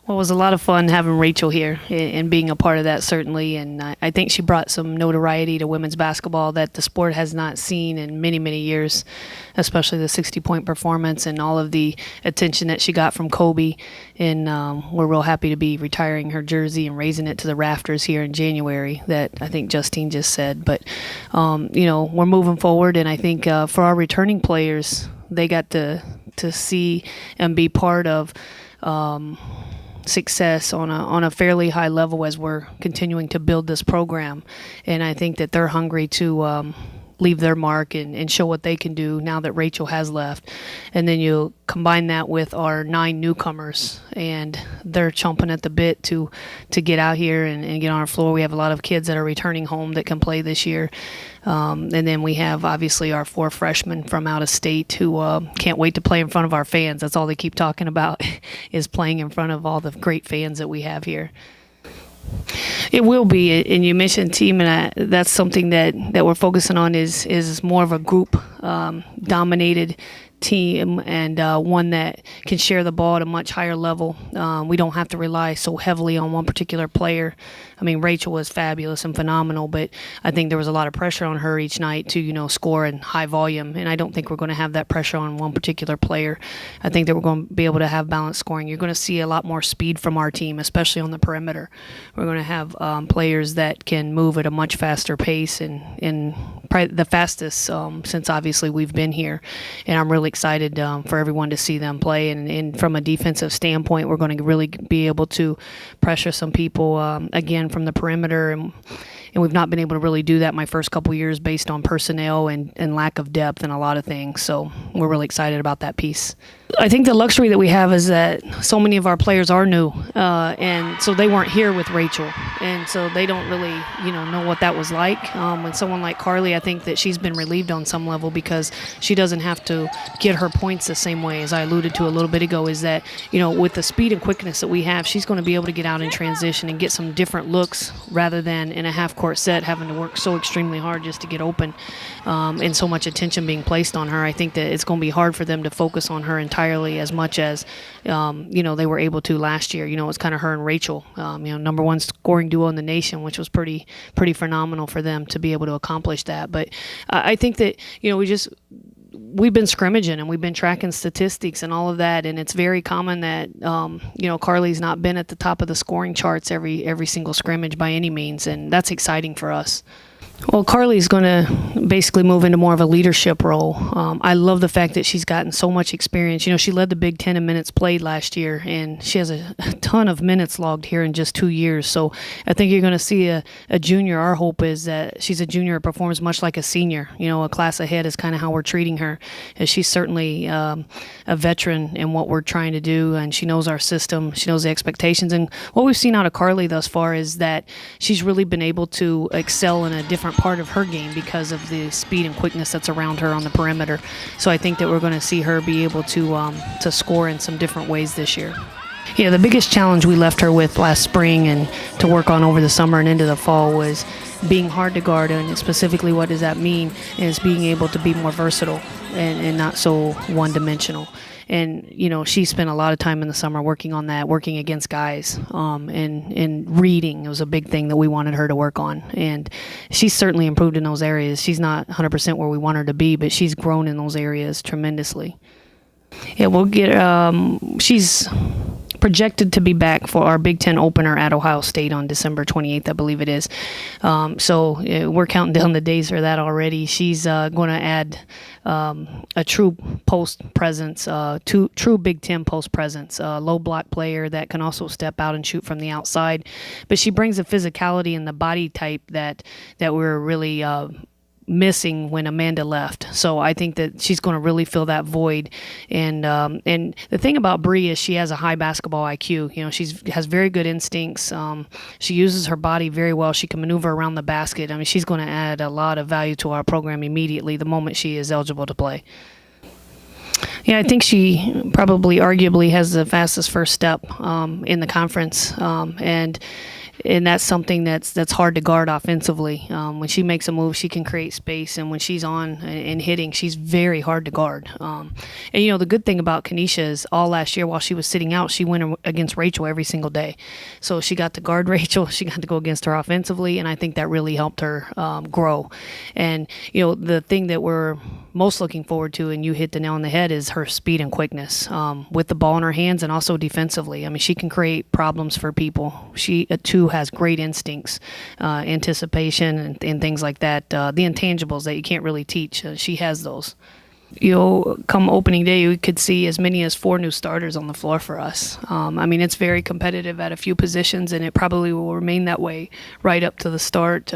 Well, it was a lot of fun having Rachel here and being a part of that, certainly. And I think she brought some notoriety to women's basketball that the sport has not seen in many, many years, especially the 60-point performance and all of the attention that she got from Kobe. And we're real happy to be retiring her jersey and raising it to the rafters here in January, that I think Justine just said. But, we're moving forward. And I think for our returning players, they got to see and be part of success on a fairly high level as we're continuing to build this program. And I think that they're hungry to leave their mark and show what they can do now that Rachel has left. And then you combine that with our 9 newcomers, and they're chomping at the bit to get out here and get on our floor. We have a lot of kids that are returning home that can play this year. And then we have, obviously, our 4 freshmen from out of state who can't wait to play in front of our fans. That's all they keep talking about is playing in front of all the great fans that we have here. It will be, and you mentioned team, and that's something that we're focusing on is more of a group dominated team, and one that can share the ball at a much higher level. We don't have to rely so heavily on one particular player. I mean, Rachel was fabulous and phenomenal, but I think there was a lot of pressure on her each night to, score in high volume, and I don't think we're going to have that pressure on one particular player. I think that we're going to be able to have balanced scoring. You're going to see a lot more speed from our team, especially on the perimeter. We're going to have players that can move at a much faster pace, and probably the fastest since obviously we've been here, and I'm really excited for everyone to see them play. And from a defensive standpoint, we're going to really be able to pressure some people again from the perimeter, and we've not been able to really do that my first couple years based on personnel and lack of depth and a lot of things. So we're really excited about that piece. I think the luxury that we have is that so many of our players are new, and so they weren't here with Rachel, and so they don't really, know what that was like. And someone like Carly, I think that she's been relieved on some level because she doesn't have to get her points the same way, as I alluded to a little bit ago, is that, with the speed and quickness that we have, she's going to be able to get out in transition and get some different looks rather than in a half-court set having to work so extremely hard just to get open, and so much attention being placed on her. I think that it's going to be hard for them to focus on her entirely as much as they were able to last year. It's kind of her and Rachel, number 1 scoring duo in the nation, which was pretty phenomenal for them to be able to accomplish that. But I think that we've been scrimmaging and we've been tracking statistics and all of that, and it's very common that Carly's not been at the top of the scoring charts every single scrimmage by any means, and that's exciting for us. Well, Carly's going to basically move into more of a leadership role. I love the fact that she's gotten so much experience. She led the Big Ten in minutes played last year, and she has a ton of minutes logged here in just 2 years. So I think you're going to see a junior. Our hope is that she's a junior who performs much like a senior. A class ahead is kind of how we're treating her. And she's certainly a veteran in what we're trying to do, and she knows our system. She knows the expectations. And what we've seen out of Carly thus far is that she's really been able to excel in a different part of her game because of the speed and quickness that's around her on the perimeter. So I think that we're going to see her be able to score in some different ways this year. Yeah, the biggest challenge we left her with last spring and to work on over the summer and into the fall was being hard to guard, and specifically what does that mean is being able to be more versatile and not so one-dimensional. And, she spent a lot of time in the summer working on that, working against guys, and reading. It was a big thing that we wanted her to work on. And she's certainly improved in those areas. She's not 100% where we want her to be, but she's grown in those areas tremendously. Yeah, we'll get, she's projected to be back for our Big Ten opener at Ohio State on December 28th, I believe it is. So we're counting down the days for that already. She's going to add a true post presence, true Big Ten post presence, low block player that can also step out and shoot from the outside. But she brings a physicality and the body type that we're really missing when Amanda left. So I think that she's going to really fill that void. And the thing about Bree is she has a high basketball IQ. She has very good instincts. She uses her body very well. She can maneuver around the basket. I mean, she's going to add a lot of value to our program immediately the moment she is eligible to play. Yeah, I think she probably arguably has the fastest first step in the conference. And and that's something that's hard to guard offensively. When she makes a move, she can create space, and when she's on and hitting, she's very hard to guard. And the good thing about Kanisha is all last year while she was sitting out, she went against Rachel every single day, so she got to guard Rachel. She got to go against her offensively, and I think that really helped her grow. And the thing that we're most looking forward to, and you hit the nail on the head, is her speed and quickness with the ball in her hands, and also defensively. I mean, she can create problems for people. She too has great instincts, anticipation, and things like that. The intangibles that you can't really teach. She has those. Come opening day, we could see as many as 4 new starters on the floor for us. I mean, it's very competitive at a few positions, and it probably will remain that way right up to the start.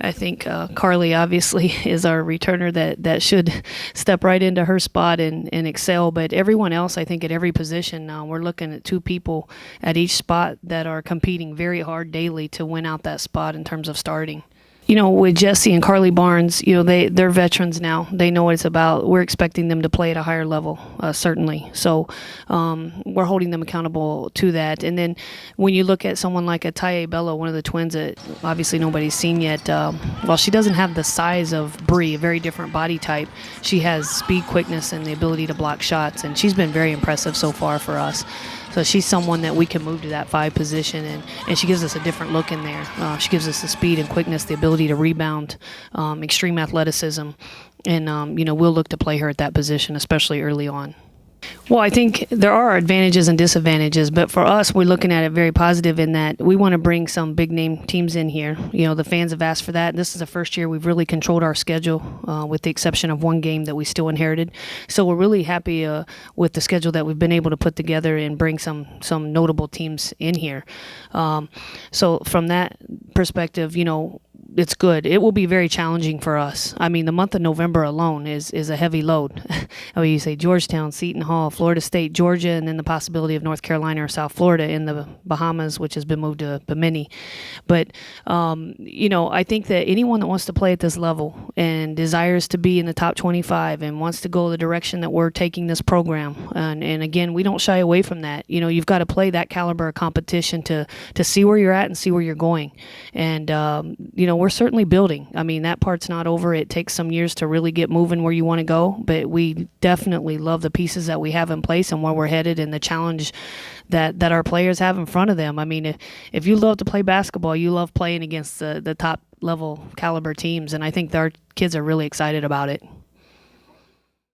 I think Carly obviously is our returner that should step right into her spot and excel. But everyone else, I think, at every position, we're looking at 2 people at each spot that are competing very hard daily to win out that spot in terms of starting. With Jesse and Carly Barnes, they're veterans now. They know what it's about. We're expecting them to play at a higher level, certainly. So we're holding them accountable to that. And then when you look at someone like a Taye Bello, one of the twins that obviously nobody's seen yet, while she doesn't have the size of Bree, a very different body type, she has speed, quickness, and the ability to block shots. And she's been very impressive so far for us. So she's someone that we can move to that 5 position, and she gives us a different look in there. She gives us the speed and quickness, the ability to rebound, extreme athleticism, and we'll look to play her at that position, especially early on. Well, I think there are advantages and disadvantages, but for us, we're looking at it very positive in that we want to bring some big-name teams in here. The fans have asked for that. This is the first year we've really controlled our schedule, with the exception of one game that we still inherited. So we're really happy with the schedule that we've been able to put together and bring some notable teams in here. So from that perspective, it's good. It will be very challenging for us. I mean, the month of November alone is a heavy load. You say Georgetown, Seton Hall, Florida State, Georgia, and then the possibility of North Carolina or South Florida in the Bahamas, which has been moved to Bimini. But, I think that anyone that wants to play at this level and desires to be in the top 25 and wants to go the direction that we're taking this program, and again, we don't shy away from that. You've got to play that caliber of competition to see where you're at and see where you're going. And, we're certainly building. I mean, that part's not over. It takes some years to really get moving where you want to go, but we definitely love the pieces that we have in place and where we're headed and the challenge that our players have in front of them. I mean, if you love to play basketball, you love playing against the top level caliber teams, and I think our kids are really excited about it.